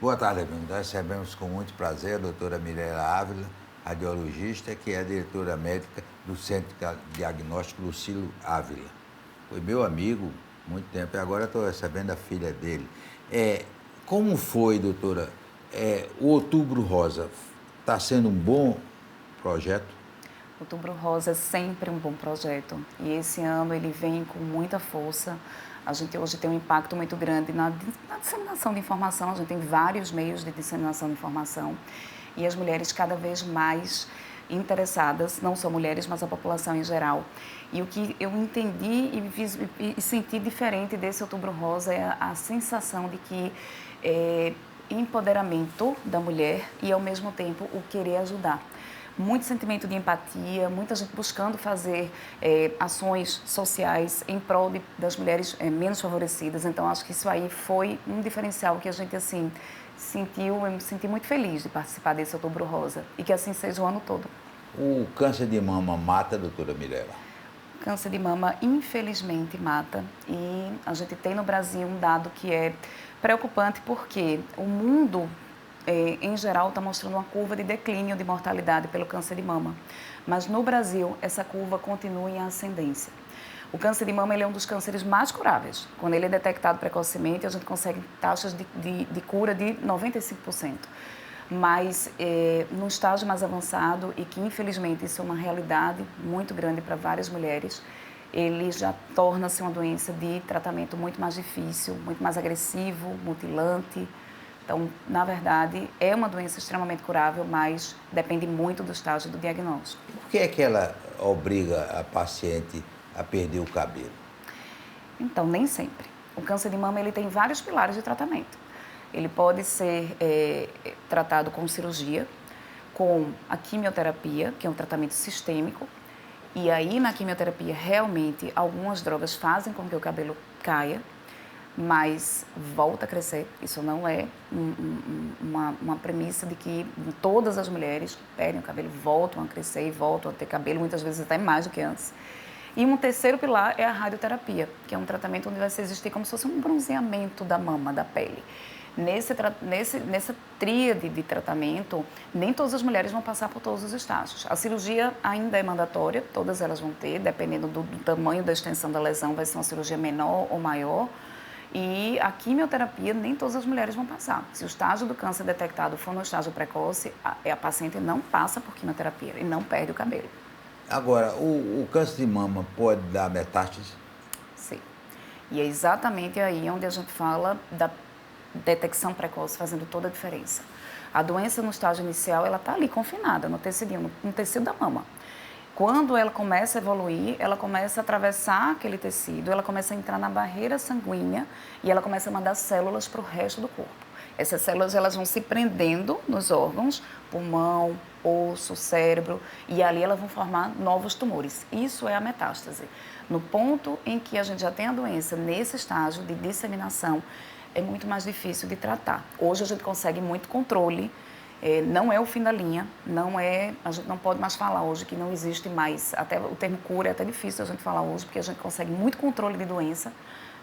Boa tarde, amigo. Nós recebemos com muito prazer a doutora Mirela Ávila, radiologista, que é a diretora médica do Centro Diagnóstico Lucílio Ávila. Foi meu amigo muito tempo e agora estou recebendo a filha dele. Como foi, doutora, o Outubro Rosa? Está sendo um bom projeto? Outubro Rosa é sempre um bom projeto e esse ano ele vem com muita força. A gente hoje tem um impacto muito grande na disseminação de informação, a gente tem vários meios de disseminação de informação e as mulheres cada vez mais interessadas, não só mulheres, mas a população em geral. E o que eu entendi e senti diferente desse Outubro Rosa é a sensação de que empoderamento da mulher e, ao mesmo tempo, o querer ajudar. Muito sentimento de empatia, muita gente buscando fazer ações sociais em prol das mulheres menos favorecidas. Então, acho que isso aí foi um diferencial que a gente, assim, sentiu. Eu me senti muito feliz de participar desse Outubro Rosa e que assim seja o ano todo. O câncer de mama mata, doutora Mirela? Câncer de mama, infelizmente, mata. E a gente tem no Brasil um dado que é preocupante porque o mundo em geral, está mostrando uma curva de declínio de mortalidade pelo câncer de mama. Mas no Brasil, essa curva continua em ascendência. O câncer de mama ele é um dos cânceres mais curáveis. Quando ele é detectado precocemente, a gente consegue taxas de cura de 95%. Mas no estágio mais avançado, e que infelizmente isso é uma realidade muito grande para várias mulheres, ele já torna-se uma doença de tratamento muito mais difícil, muito mais agressivo, mutilante. Então, na verdade, é uma doença extremamente curável, mas depende muito do estágio do diagnóstico. Por que é que ela obriga a paciente a perder o cabelo? Então, nem sempre. O câncer de mama ele tem vários pilares de tratamento. Ele pode ser tratado com cirurgia, com a quimioterapia, que é um tratamento sistêmico. E aí, na quimioterapia, realmente, algumas drogas fazem com que o cabelo caia, mas volta a crescer. Isso não é uma premissa de que todas as mulheres perdem o cabelo, voltam a crescer e voltam a ter cabelo, muitas vezes até mais do que antes. E um terceiro pilar é a radioterapia, que é um tratamento onde vai existir como se fosse um bronzeamento da mama, da pele. Nessa tríade de tratamento, nem todas as mulheres vão passar por todos os estágios. A cirurgia ainda é mandatória, todas elas vão ter, dependendo do tamanho da extensão da lesão, vai ser uma cirurgia menor ou maior. E a quimioterapia, nem todas as mulheres vão passar. Se o estágio do câncer detectado for no estágio precoce, a paciente não passa por quimioterapia e não perde o cabelo. Agora, o câncer de mama pode dar metástase? Sim. E é exatamente aí onde a gente fala da detecção precoce fazendo toda a diferença. A doença no estágio inicial, ela está ali confinada no tecidinho, no tecido da mama. Quando ela começa a evoluir, ela começa a atravessar aquele tecido, ela começa a entrar na barreira sanguínea e ela começa a mandar células para o resto do corpo. Essas células elas vão se prendendo nos órgãos, pulmão, osso, cérebro, e ali elas vão formar novos tumores. Isso é a metástase. No ponto em que a gente já tem a doença nesse estágio de disseminação, é muito mais difícil de tratar. Hoje a gente consegue muito controle. Não é o fim da linha, a gente não pode mais falar hoje que não existe mais, até o termo cura é até difícil a gente falar hoje, porque a gente consegue muito controle de doença.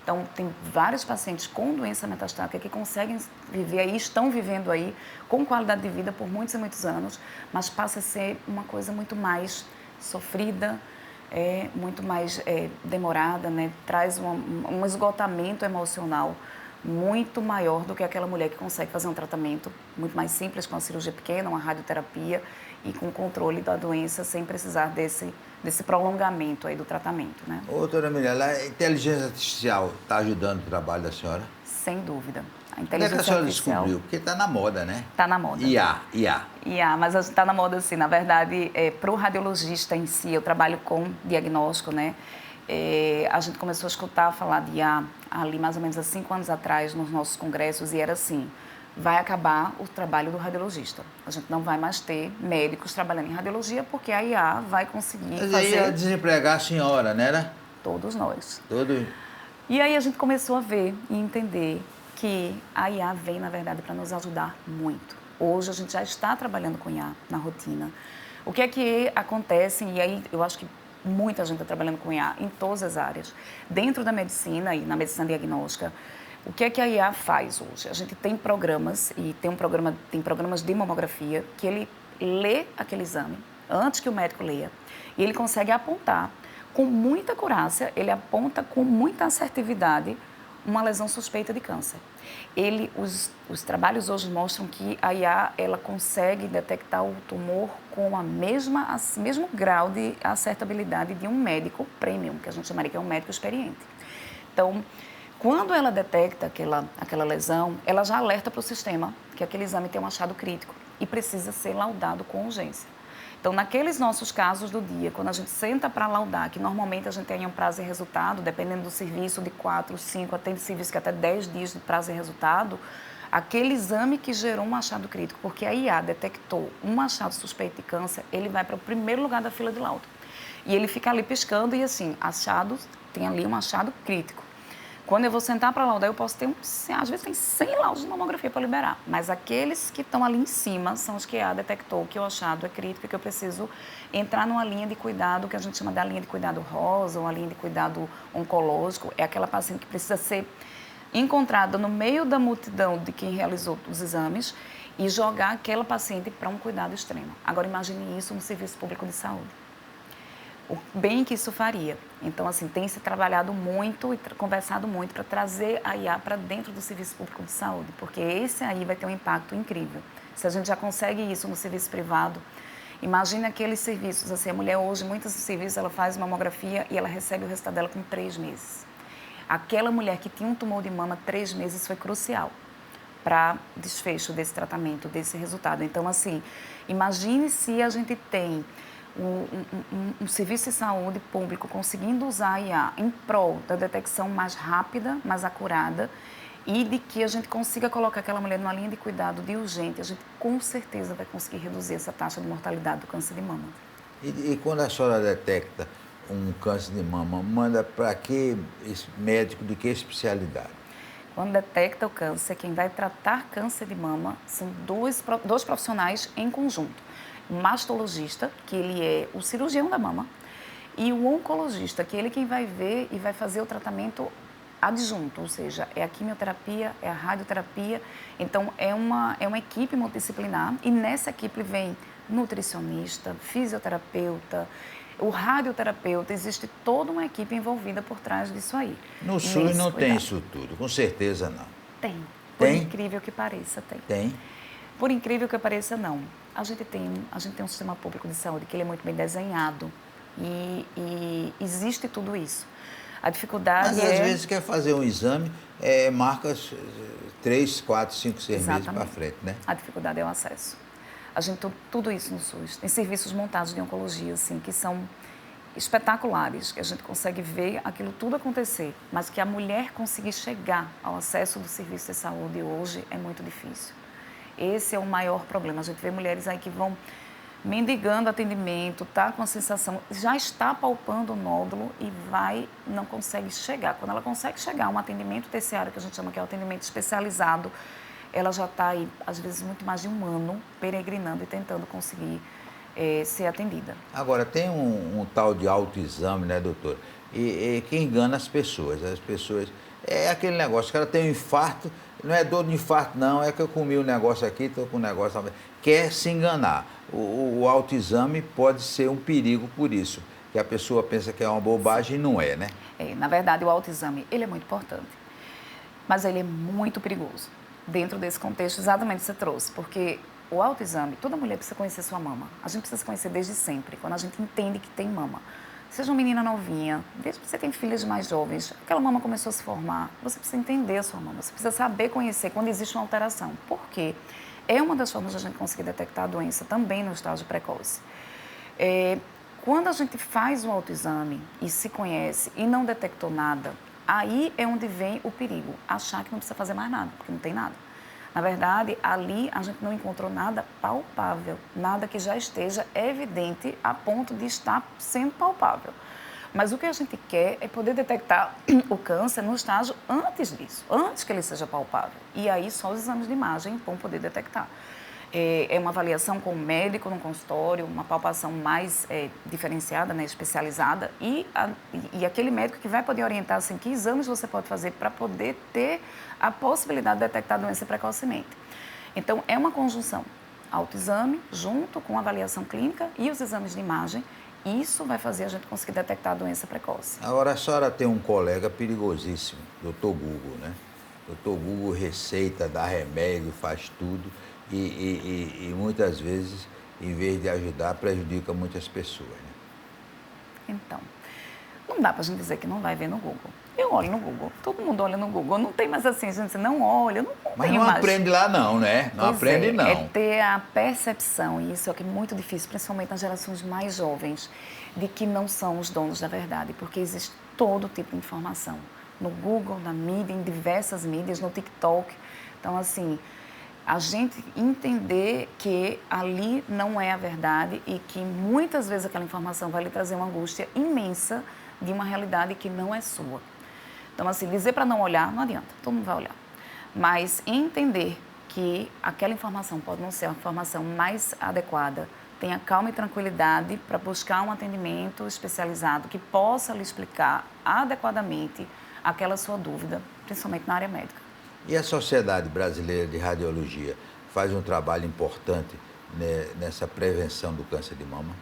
Então, tem vários pacientes com doença metastática que conseguem viver aí, estão vivendo aí com qualidade de vida por muitos e muitos anos, mas passa a ser uma coisa muito mais sofrida, muito mais demorada, né? Traz um esgotamento emocional muito maior do que aquela mulher que consegue fazer um tratamento muito mais simples, com uma cirurgia pequena, uma radioterapia e com controle da doença sem precisar desse prolongamento aí do tratamento, né? Ô, doutora Mirela, a inteligência artificial está ajudando o trabalho da senhora? Sem dúvida. A Onde é que a inteligência senhora artificial descobriu? Porque está na moda, né? está na moda. IA. Mas está na moda assim, na verdade, para o radiologista em si, eu trabalho com diagnóstico, né? A gente começou a escutar falar de IA ali mais ou menos há 5 anos atrás nos nossos congressos e era assim, vai acabar o trabalho do radiologista. A gente não vai mais ter médicos trabalhando em radiologia porque a IA vai conseguir Mas fazer... aí ia desempregar a senhora, né? Todos nós. Todo... E aí a gente começou a ver e entender que a IA vem, na verdade, para nos ajudar muito. Hoje a gente já está trabalhando com IA na rotina. O que é que acontece, e aí eu acho que muita gente está trabalhando com IA em todas as áreas. Dentro da medicina e na medicina diagnóstica, O que é que a IA faz hoje? A gente tem programas, e tem programas de mamografia, que ele lê aquele exame, antes que o médico leia, e ele consegue apontar com muita acurácia, ele aponta com muita assertividade uma lesão suspeita de câncer. Os trabalhos hoje mostram que a IA ela consegue detectar o tumor com mesmo grau de acertabilidade de um médico premium, que a gente chamaria que é um médico experiente. Então, quando ela detecta aquela lesão, ela já alerta para o sistema que aquele exame tem um achado crítico e precisa ser laudado com urgência. Então, naqueles nossos casos do dia, quando a gente senta para laudar, que normalmente a gente tem um prazo e resultado, dependendo do serviço, de 4, 5, até serviço que até 10 dias de prazo e resultado, aquele exame que gerou um achado crítico, porque a IA detectou um achado suspeito de câncer, ele vai para o primeiro lugar da fila de laudo. E ele fica ali piscando e assim, tem ali um achado crítico. Quando eu vou sentar para laudar, eu posso ter, às vezes tem 100 laudos de mamografia para liberar, mas aqueles que estão ali em cima são os que a detectou que o achado é crítico e que eu preciso entrar numa linha de cuidado, que a gente chama da linha de cuidado rosa, ou a linha de cuidado oncológico. É aquela paciente que precisa ser encontrada no meio da multidão de quem realizou os exames e jogar aquela paciente para um cuidado extremo. Agora, imagine isso no serviço público de saúde. O bem que isso faria. Então, assim, tem se trabalhado muito e conversado muito para trazer a IA para dentro do serviço público de saúde, porque esse aí vai ter um impacto incrível. Se a gente já consegue isso no serviço privado, imagine aqueles serviços, assim, a mulher hoje, muitos serviços, ela faz mamografia e ela recebe o resultado dela com 3 meses. Aquela mulher que tinha um tumor de mama 3 meses foi crucial para desfecho desse tratamento, desse resultado. Então, assim, imagine se a gente tem um serviço de saúde público conseguindo usar a IA em prol da detecção mais rápida, mais acurada e de que a gente consiga colocar aquela mulher numa linha de cuidado de urgente, a gente com certeza vai conseguir reduzir essa taxa de mortalidade do câncer de mama. E quando a senhora detecta um câncer de mama, manda para que médico de que especialidade? Quando detecta o câncer, quem vai tratar câncer de mama são dois profissionais em conjunto. O mastologista, que ele é o cirurgião da mama, e o oncologista, que ele quem vai ver e vai fazer o tratamento adjunto, ou seja, é a quimioterapia, é a radioterapia. Então, é uma equipe multidisciplinar e nessa equipe vem nutricionista, fisioterapeuta, o radioterapeuta, existe toda uma equipe envolvida por trás disso aí. No SUS não tem isso tudo, com certeza não. Tem. Por incrível que pareça, tem. Tem? Por incrível que pareça, não. A gente tem um sistema público de saúde que ele é muito bem desenhado e existe tudo isso. A dificuldade Mas às vezes quer fazer um exame, marca 3, 4, 5, 6 meses para frente, né? A dificuldade é o acesso. A gente tem tudo isso no SUS. Tem serviços montados de oncologia, assim, que são espetaculares, que a gente consegue ver aquilo tudo acontecer, mas que a mulher conseguir chegar ao acesso do serviço de saúde hoje é muito difícil. Esse é o maior problema. A gente vê mulheres aí que vão mendigando atendimento, tá com a sensação, já está palpando o nódulo e não consegue chegar. Quando ela consegue chegar a um atendimento terciário, que a gente chama que é o atendimento especializado, ela já está aí, às vezes, muito mais de um ano peregrinando e tentando conseguir ser atendida. Agora, tem um tal de autoexame, né, doutora? E que engana as pessoas. As pessoas... É aquele negócio, o cara tem um infarto, não é dor de infarto, não, é que eu comi um negócio aqui, estou com um negócio também. Quer se enganar. O autoexame pode ser um perigo por isso, que a pessoa pensa que é uma bobagem e não é, né? Na verdade, o autoexame, ele é muito importante, mas ele é muito perigoso. Dentro desse contexto, exatamente você trouxe, porque o autoexame, toda mulher precisa conhecer sua mama. A gente precisa conhecer desde sempre, quando a gente entende que tem mama. Seja uma menina novinha, desde que você tem filhas mais jovens, aquela mama começou a se formar, você precisa entender a sua mama, você precisa saber conhecer quando existe uma alteração. Por quê? É uma das formas de a gente conseguir detectar a doença também no estágio precoce. Quando a gente faz o autoexame e se conhece e não detectou nada, aí é onde vem o perigo, achar que não precisa fazer mais nada, porque não tem nada. Na verdade, ali a gente não encontrou nada palpável, nada que já esteja evidente a ponto de estar sendo palpável. Mas o que a gente quer é poder detectar o câncer no estágio antes disso, antes que ele seja palpável. E aí só os exames de imagem vão poder detectar. É uma avaliação com o médico no consultório, uma palpação mais diferenciada, né, especializada, e aquele médico que vai poder orientar assim, que exames você pode fazer para poder ter a possibilidade de detectar a doença precocemente. Então, é uma conjunção, autoexame junto com a avaliação clínica e os exames de imagem. Isso vai fazer a gente conseguir detectar a doença precoce. Agora, a senhora tem um colega perigosíssimo, doutor Google, né? Doutor Google receita, dá remédio, faz tudo e muitas vezes, em vez de ajudar, prejudica muitas pessoas, né? Então, não dá para a gente dizer que não vai ver no Google. Eu olho no Google, todo mundo olha no Google. Não tem mais assim, a gente não olha, não Mas tem não mais. aprende lá não, né? Não Pois aprende não. É ter a percepção, e isso é o que é muito difícil, principalmente nas gerações mais jovens, de que não são os donos da verdade, porque existe todo tipo de informação. No Google, na mídia, em diversas mídias, no TikTok. Então, assim, a gente entender que ali não é a verdade e que muitas vezes aquela informação vai lhe trazer uma angústia imensa de uma realidade que não é sua. Então, assim, dizer para não olhar, não adianta, todo mundo vai olhar. Mas entender que aquela informação pode não ser a informação mais adequada, tenha calma e tranquilidade para buscar um atendimento especializado que possa lhe explicar adequadamente aquela sua dúvida, principalmente na área médica. E a Sociedade Brasileira de Radiologia faz um trabalho importante nessa prevenção do câncer de mama?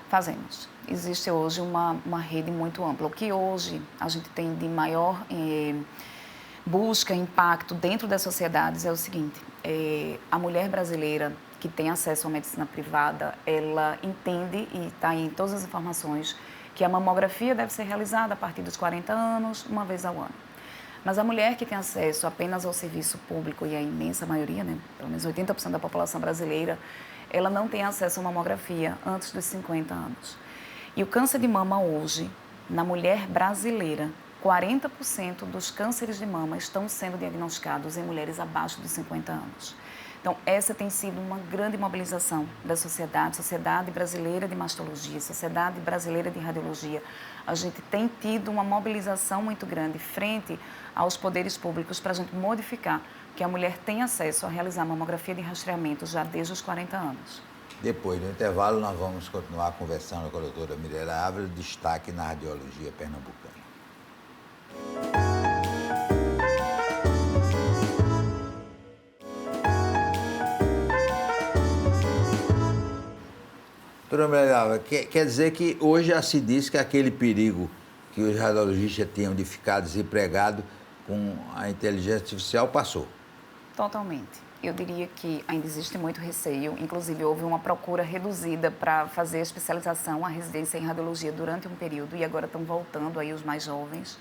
Fazemos. Existe hoje uma rede muito ampla. O que hoje a gente tem de maior busca, impacto dentro das sociedades é o seguinte: a mulher brasileira que tem acesso à medicina privada, ela entende e está em todas as informações que a mamografia deve ser realizada a partir dos 40 anos, uma vez ao ano. Mas a mulher que tem acesso apenas ao serviço público, e a imensa maioria, né, pelo menos 80% da população brasileira, ela não tem acesso à mamografia antes dos 50 anos. E o câncer de mama hoje, na mulher brasileira, 40% dos cânceres de mama estão sendo diagnosticados em mulheres abaixo dos 50 anos. Então, essa tem sido uma grande mobilização da sociedade, Sociedade Brasileira de Mastologia, Sociedade Brasileira de Radiologia. A gente tem tido uma mobilização muito grande frente aos poderes públicos para a gente modificar que a mulher tem acesso a realizar mamografia de rastreamento já desde os 40 anos. Depois do intervalo, nós vamos continuar conversando com a doutora Mirela Ávila, destaque na radiologia pernambucana. Doutora Mirela Ávila, quer dizer que hoje já se diz que aquele perigo que os radiologistas tinham de ficar desempregados com a inteligência artificial passou? Totalmente. Eu diria que ainda existe muito receio, inclusive houve uma procura reduzida para fazer a especialização, a residência em radiologia durante um período, e agora estão voltando aí os mais jovens,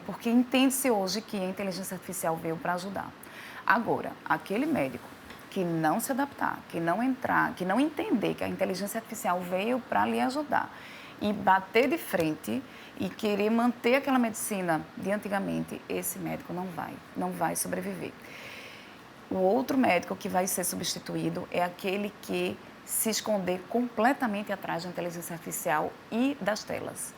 porque entende-se hoje que a inteligência artificial veio para ajudar. Agora, aquele médico que não se adaptar, que não entrar, que não entender que a inteligência artificial veio para lhe ajudar e bater de frente e querer manter aquela medicina de antigamente, esse médico não vai sobreviver. O outro médico que vai ser substituído é aquele que se esconder completamente atrás da inteligência artificial e das telas.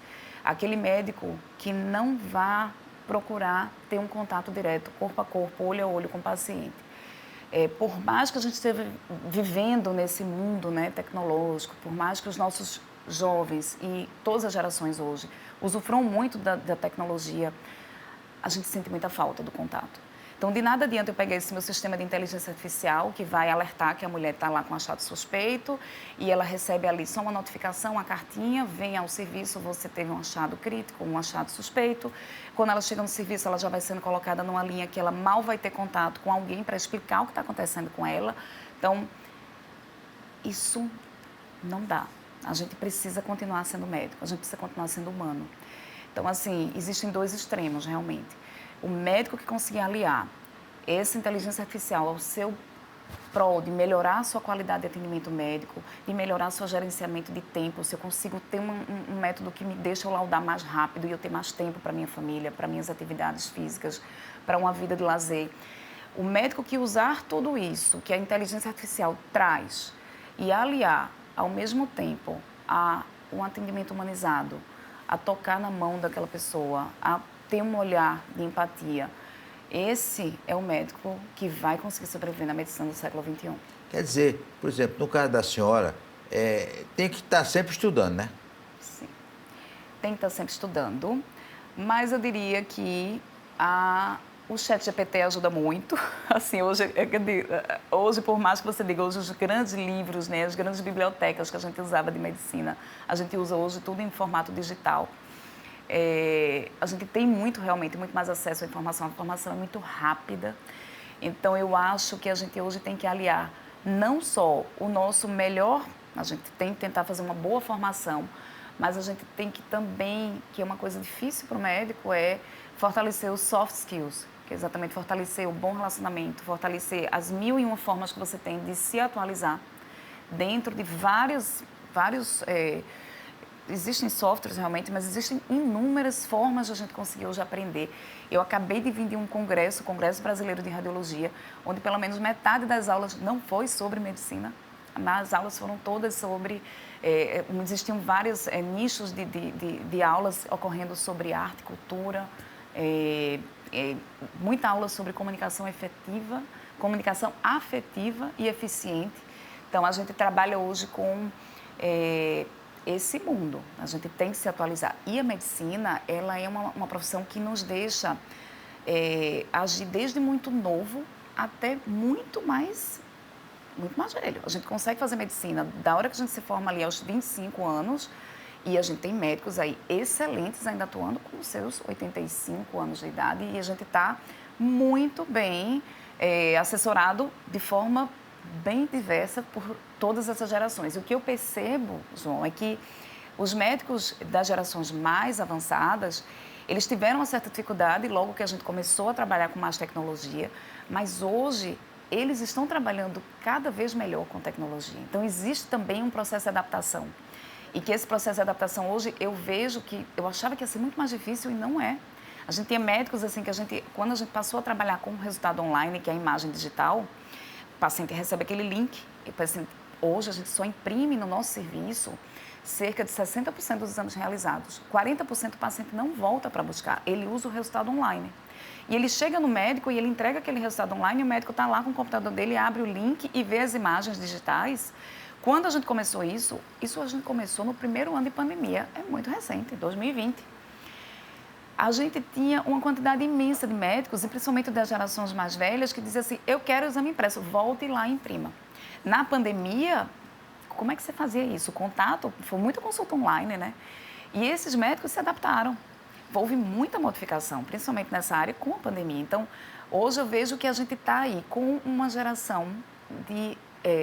Aquele médico que não vai procurar ter um contato direto, corpo a corpo, olho a olho com o paciente. Por mais que a gente esteja vivendo nesse mundo, né, tecnológico, por mais que os nossos jovens e todas as gerações hoje usufruam muito da tecnologia, a gente sente muita falta do contato. Então, de nada adianta eu pegar esse meu sistema de inteligência artificial que vai alertar que a mulher está lá com achado suspeito e ela recebe ali só uma notificação, uma cartinha, vem ao serviço, você teve um achado crítico, um achado suspeito. Quando ela chega no serviço, ela já vai sendo colocada numa linha que ela mal vai ter contato com alguém para explicar o que está acontecendo com ela. Então, isso não dá. A gente precisa continuar sendo médico, a gente precisa continuar sendo humano. Então, assim, existem dois extremos, realmente. O médico que conseguir aliar essa inteligência artificial ao seu prol de melhorar a sua qualidade de atendimento médico, de melhorar o seu gerenciamento de tempo, se eu consigo ter um método que me deixa eu laudar mais rápido e eu ter mais tempo para minha família, para minhas atividades físicas, para uma vida de lazer. O médico que usar tudo isso que a inteligência artificial traz e aliar ao mesmo tempo a um atendimento humanizado, a tocar na mão daquela pessoa, a ter um olhar de empatia, esse é o médico que vai conseguir sobreviver na medicina do século XXI. Quer dizer, por exemplo, no caso da senhora, tem que estar sempre estudando, né? Sim. Tem que estar sempre estudando, mas eu diria que o ChatGPT ajuda muito. Assim, hoje, por mais que você diga, hoje os grandes livros, né, as grandes bibliotecas que a gente usava de medicina, a gente usa hoje tudo em formato digital. A gente tem realmente, muito mais acesso à informação. A informação é muito rápida. Então, eu acho que a gente hoje tem que aliar não só o nosso melhor, a gente tem que tentar fazer uma boa formação, mas a gente tem que também, que é uma coisa difícil para o médico, é fortalecer os soft skills, que é exatamente fortalecer o bom relacionamento, fortalecer as 1001 formas que você tem de se atualizar dentro de vários existem softwares realmente, mas existem inúmeras formas de a gente conseguir hoje aprender. Eu acabei de vir de um congresso, o Congresso Brasileiro de Radiologia, onde pelo menos metade das aulas não foi sobre medicina. As aulas foram todas sobre... existiam vários nichos de aulas ocorrendo sobre arte, cultura, muita aula sobre comunicação afetiva e eficiente. Então, a gente trabalha hoje com esse mundo. A gente tem que se atualizar. E a medicina, ela é uma profissão que nos deixa agir desde muito novo até muito mais velho. A gente consegue fazer medicina da hora que a gente se forma ali aos 25 anos e a gente tem médicos aí excelentes ainda atuando com os seus 85 anos de idade e a gente está muito bem assessorado de forma bem diversa por todas essas gerações. E o que eu percebo, João, é que os médicos das gerações mais avançadas, eles tiveram uma certa dificuldade logo que a gente começou a trabalhar com mais tecnologia, mas hoje eles estão trabalhando cada vez melhor com tecnologia. Então, existe também um processo de adaptação. E que esse processo de adaptação hoje, eu vejo que eu achava que ia ser muito mais difícil e não é. A gente tinha médicos assim que quando a gente passou a trabalhar com o resultado online, que é a imagem digital, o paciente recebe aquele link. E o paciente, hoje a gente só imprime no nosso serviço cerca de 60% dos exames realizados. 40% do paciente não volta para buscar, ele usa o resultado online. E ele chega no médico e ele entrega aquele resultado online e o médico está lá com o computador dele, abre o link e vê as imagens digitais. Quando a gente começou isso a gente começou no primeiro ano de pandemia, é muito recente, 2020. A gente tinha uma quantidade imensa de médicos, e principalmente das gerações mais velhas, que diziam assim, eu quero o exame impresso, volte lá e imprima. Na pandemia, como é que você fazia isso? O contato, foi muita consulta online, né? E esses médicos se adaptaram. Houve muita modificação, principalmente nessa área, com a pandemia. Então, hoje eu vejo que a gente está aí com uma geração de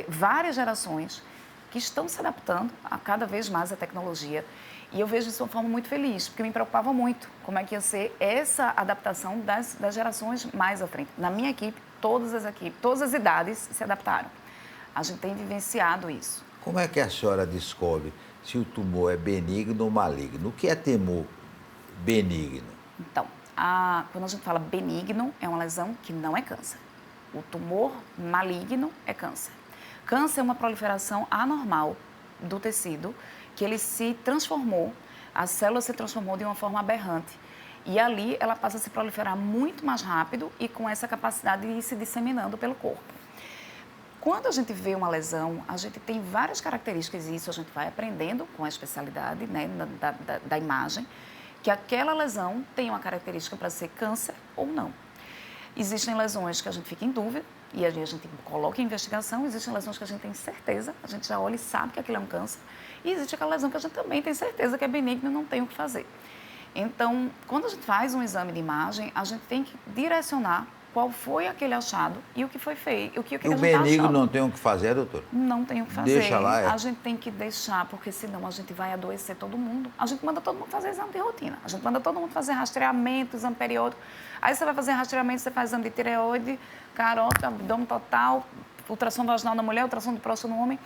várias gerações que estão se adaptando a cada vez mais à tecnologia. E eu vejo isso de uma forma muito feliz, porque me preocupava muito como é que ia ser essa adaptação das gerações mais à frente. Na minha equipe, todas as idades se adaptaram. A gente tem vivenciado isso. Como é que a senhora descobre se o tumor é benigno ou maligno? O que é tumor benigno? Então, quando a gente fala benigno, é uma lesão que não é câncer. O tumor maligno é câncer. Câncer é uma proliferação anormal do tecido, que ele se transformou, a célula se transformou de uma forma aberrante. E ali ela passa a se proliferar muito mais rápido e com essa capacidade de ir se disseminando pelo corpo. Quando a gente vê uma lesão, a gente tem várias características, e isso a gente vai aprendendo com a especialidade, né, da imagem, que aquela lesão tem uma característica para ser câncer ou não. Existem lesões que a gente fica em dúvida, e aí a gente coloca em investigação. Existem lesões que a gente tem certeza, a gente já olha e sabe que aquilo é um câncer. E existe aquela lesão que a gente também tem certeza que é benigna e não tem o que fazer. Então, quando a gente faz um exame de imagem, a gente tem que direcionar qual foi aquele achado e o que foi feito. O que E a o gente está benigno achando. não tem o que fazer, doutor? Não tem o que fazer. Deixa lá, A gente tem que deixar, porque senão a gente vai adoecer todo mundo. A gente manda todo mundo fazer exame de rotina. A gente manda todo mundo fazer rastreamento, exame periódico. Aí você vai fazer rastreamento, você faz exame de tireoide, carótida, abdômen total, ultrassom vaginal na mulher, ultrassom de próstata no homem.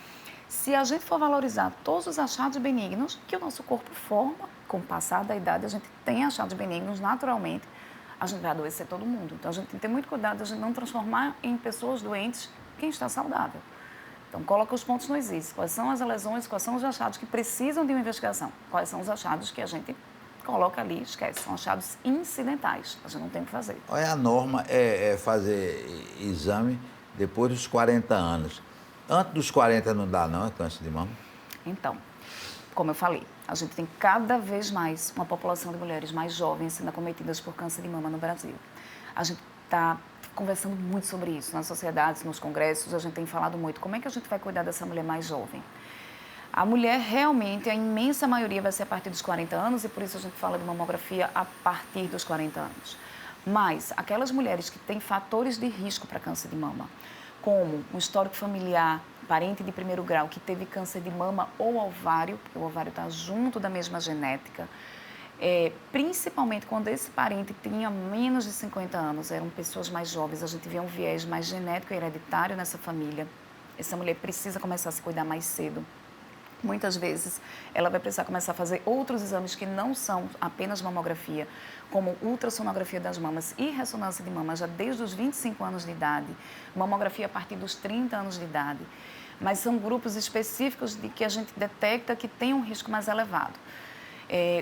Se a gente for valorizar todos os achados benignos que o nosso corpo forma, com o passar da idade, a gente tem achados benignos naturalmente, a gente vai adoecer todo mundo. Então, a gente tem que ter muito cuidado de a gente não transformar em pessoas doentes quem está saudável. Então, coloca os pontos nos is. Quais são as lesões, quais são os achados que precisam de uma investigação? Quais são os achados que a gente coloca ali e esquece? São achados incidentais. A gente não tem o que fazer. Olha, a norma é fazer exame depois dos 40 anos. Antes dos 40 não dá, não, é câncer de mama? Então, como eu falei, a gente tem cada vez mais uma população de mulheres mais jovens sendo acometidas por câncer de mama no Brasil. A gente está conversando muito sobre isso nas sociedades, nos congressos, a gente tem falado muito. Como é que a gente vai cuidar dessa mulher mais jovem? A mulher realmente, a imensa maioria vai ser a partir dos 40 anos e por isso a gente fala de mamografia a partir dos 40 anos. Mas aquelas mulheres que têm fatores de risco para câncer de mama, como um histórico familiar, parente de primeiro grau que teve câncer de mama ou ovário, porque o ovário está junto da mesma genética, principalmente quando esse parente tinha menos de 50 anos, eram pessoas mais jovens, a gente vê um viés mais genético e hereditário nessa família. Essa mulher precisa começar a se cuidar mais cedo. Muitas vezes ela vai precisar começar a fazer outros exames que não são apenas mamografia, como ultrassonografia das mamas e ressonância de mama já desde os 25 anos de idade, mamografia a partir dos 30 anos de idade. Mas são grupos específicos de que a gente detecta que tem um risco mais elevado.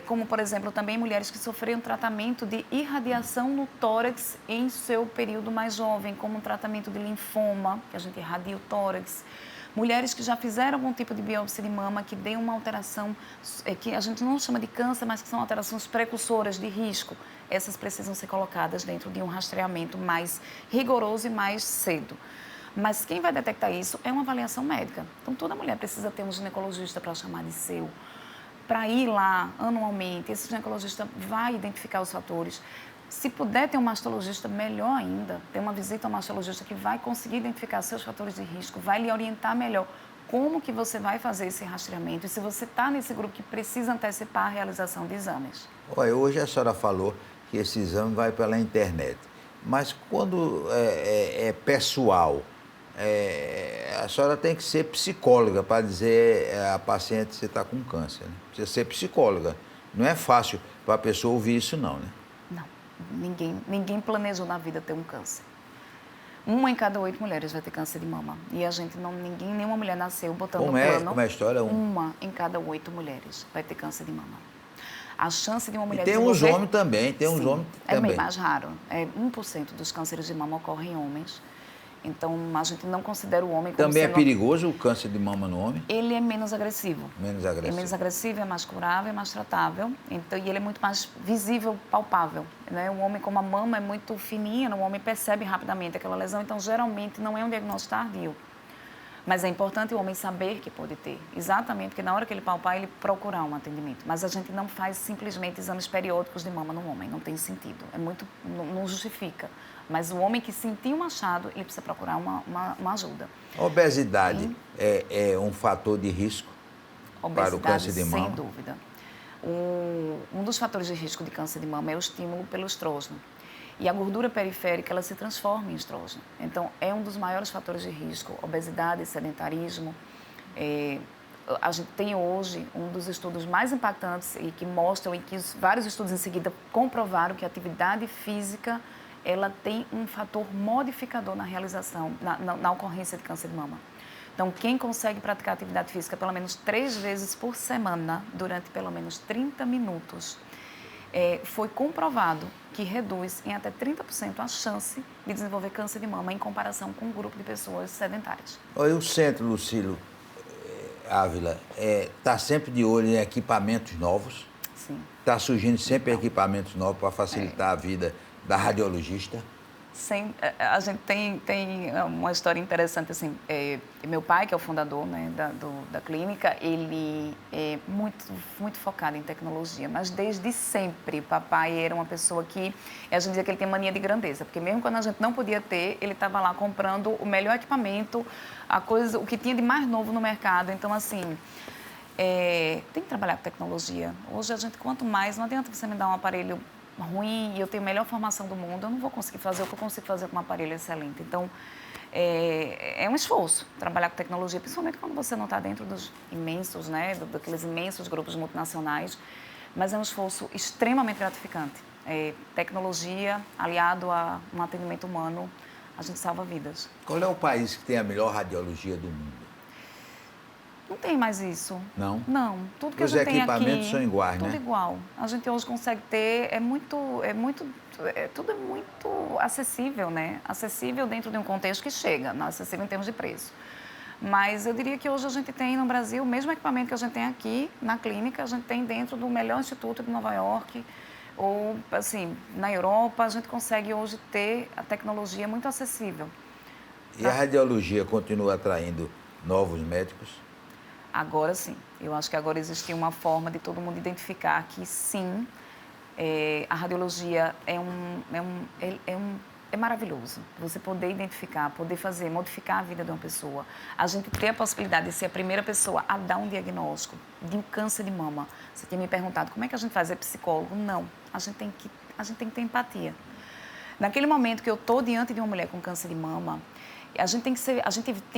Como, por exemplo, também mulheres que sofreram tratamento de irradiação no tórax em seu período mais jovem, como um tratamento de linfoma, que a gente irradia o tórax. Mulheres que já fizeram algum tipo de biópsia de mama que deu uma alteração, que a gente não chama de câncer, mas que são alterações precursoras de risco. Essas precisam ser colocadas dentro de um rastreamento mais rigoroso e mais cedo. Mas quem vai detectar isso é uma avaliação médica. Então, toda mulher precisa ter um ginecologista para chamar de seu, para ir lá anualmente. Esse ginecologista vai identificar os fatores. Se puder ter um mastologista, melhor ainda. Ter uma visita ao mastologista que vai conseguir identificar seus fatores de risco, vai lhe orientar melhor como que você vai fazer esse rastreamento e se você está nesse grupo que precisa antecipar a realização de exames. Olha, hoje a senhora falou que esse exame vai pela internet, mas quando é pessoal, a senhora tem que ser psicóloga para dizer à paciente que você está com câncer. Né? Precisa ser psicóloga. Não é fácil para a pessoa ouvir isso, não, né? Não, ninguém planejou na vida ter um câncer. 1 em cada 8 mulheres vai ter câncer de mama. E a gente nenhuma mulher nasceu botando no plano. Como é a história? 1 em cada 8 mulheres vai ter câncer de mama. A chance de uma mulher e tem uns homens também, é bem mais raro. 1% dos cânceres de mama ocorrem em homens. Então, a gente não considera o homem como também é perigoso o câncer de mama no homem? Ele é menos agressivo. Menos agressivo. É menos agressivo, é mais curável, é mais tratável. Então, e ele é muito mais visível, palpável. Né? Um homem, como a mama é muito fininha, o homem percebe rapidamente aquela lesão. Então, geralmente, não é um diagnóstico tardio. Mas é importante o homem saber que pode ter. Exatamente, porque na hora que ele palpar, ele procurar um atendimento. Mas a gente não faz simplesmente exames periódicos de mama no homem. Não tem sentido. Não justifica. Mas o homem que sentir um achado, ele precisa procurar uma ajuda. A obesidade é um fator de risco para o câncer de mama? Sem dúvida. Um dos fatores de risco de câncer de mama é o estímulo pelo estrógeno. E a gordura periférica, ela se transforma em estrógeno. Então, é um dos maiores fatores de risco. Obesidade, sedentarismo. A gente tem hoje um dos estudos mais impactantes e que mostram, e que vários estudos em seguida comprovaram que a atividade física, ela tem um fator modificador na realização, na ocorrência de câncer de mama. Então, quem consegue praticar atividade física pelo menos 3 vezes por semana, durante pelo menos 30 minutos, foi comprovado que reduz em até 30% a chance de desenvolver câncer de mama em comparação com um grupo de pessoas sedentárias. Olha, o Centro Lucílio Ávila está sempre de olho em equipamentos novos? Sim. Está surgindo sempre equipamentos novos para facilitar a vida da radiologista? A gente tem uma história interessante, assim, meu pai, que é o fundador, né, da clínica, ele é muito focado em tecnologia, mas desde sempre papai era uma pessoa que, a gente dizia que ele tem mania de grandeza, porque mesmo quando a gente não podia ter, ele estava lá comprando o melhor equipamento, o que tinha de mais novo no mercado. Então, assim, tem que trabalhar com tecnologia. Hoje a gente, quanto mais, não adianta você me dar um aparelho ruim e eu tenho a melhor formação do mundo, eu não vou conseguir fazer o que eu consigo fazer com um aparelho excelente. Então, é um esforço trabalhar com tecnologia, principalmente quando você não está dentro dos imensos, né, daqueles imensos grupos multinacionais, mas é um esforço extremamente gratificante. Tecnologia aliado a um atendimento humano, a gente salva vidas. Qual é o país que tem a melhor radiologia do mundo? Não tem mais isso. Não? Não. Tudo que a gente tem aqui... Os equipamentos são iguais, né? Tudo igual. A gente hoje consegue ter... tudo é muito acessível, né? Acessível dentro de um contexto que chega, não acessível em termos de preço. Mas eu diria que hoje a gente tem no Brasil o mesmo equipamento que a gente tem aqui na clínica, a gente tem dentro do melhor instituto de Nova York, ou assim, na Europa, a gente consegue hoje ter a tecnologia muito acessível. E a radiologia continua atraindo novos médicos? Agora sim. Eu acho que agora existe uma forma de todo mundo identificar que sim, a radiologia é maravilhoso. Você poder identificar, poder fazer, modificar a vida de uma pessoa. A gente ter a possibilidade de ser a primeira pessoa a dar um diagnóstico de um câncer de mama. Você tinha me perguntado como é que a gente faz, é psicólogo? Não. A gente tem que ter empatia. Naquele momento que eu estou diante de uma mulher com câncer de mama, a gente tem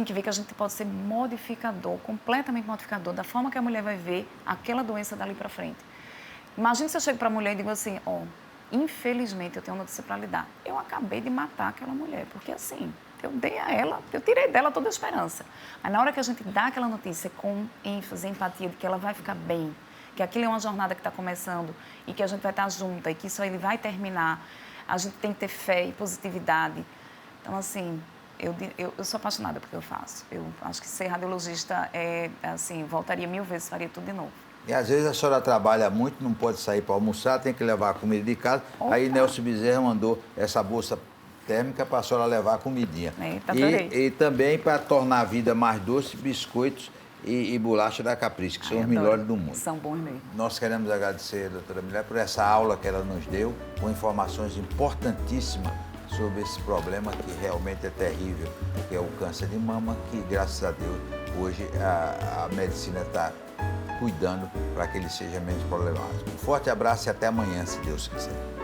que ver que a gente pode ser modificador, completamente modificador, da forma que a mulher vai ver aquela doença dali para frente. Imagina se eu chego para a mulher e digo assim, infelizmente eu tenho uma notícia para lhe dar. Eu acabei de matar aquela mulher, porque assim, eu tirei dela toda a esperança. Mas na hora que a gente dá aquela notícia com ênfase, empatia, de que ela vai ficar bem, que aquilo é uma jornada que está começando e que a gente vai estar junta e que isso aí vai terminar, a gente tem que ter fé e positividade. Então, assim, eu sou apaixonada pelo que eu faço. Eu acho que ser radiologista voltaria 1000 vezes, faria tudo de novo. E às vezes a senhora trabalha muito, não pode sair para almoçar, tem que levar a comida de casa. Opa. Aí Nelson Bezerra mandou essa bolsa térmica para a senhora levar a comidinha. Eita, e também para tornar a vida mais doce, biscoitos e bolacha da Capricho, que são os melhores do mundo. São bons mesmo. Nós queremos agradecer a doutora Miléia por essa aula que ela nos deu, com informações importantíssimas sobre esse problema que realmente é terrível, que é o câncer de mama, que graças a Deus hoje a medicina está cuidando para que ele seja menos problemático. Um forte abraço e até amanhã, se Deus quiser.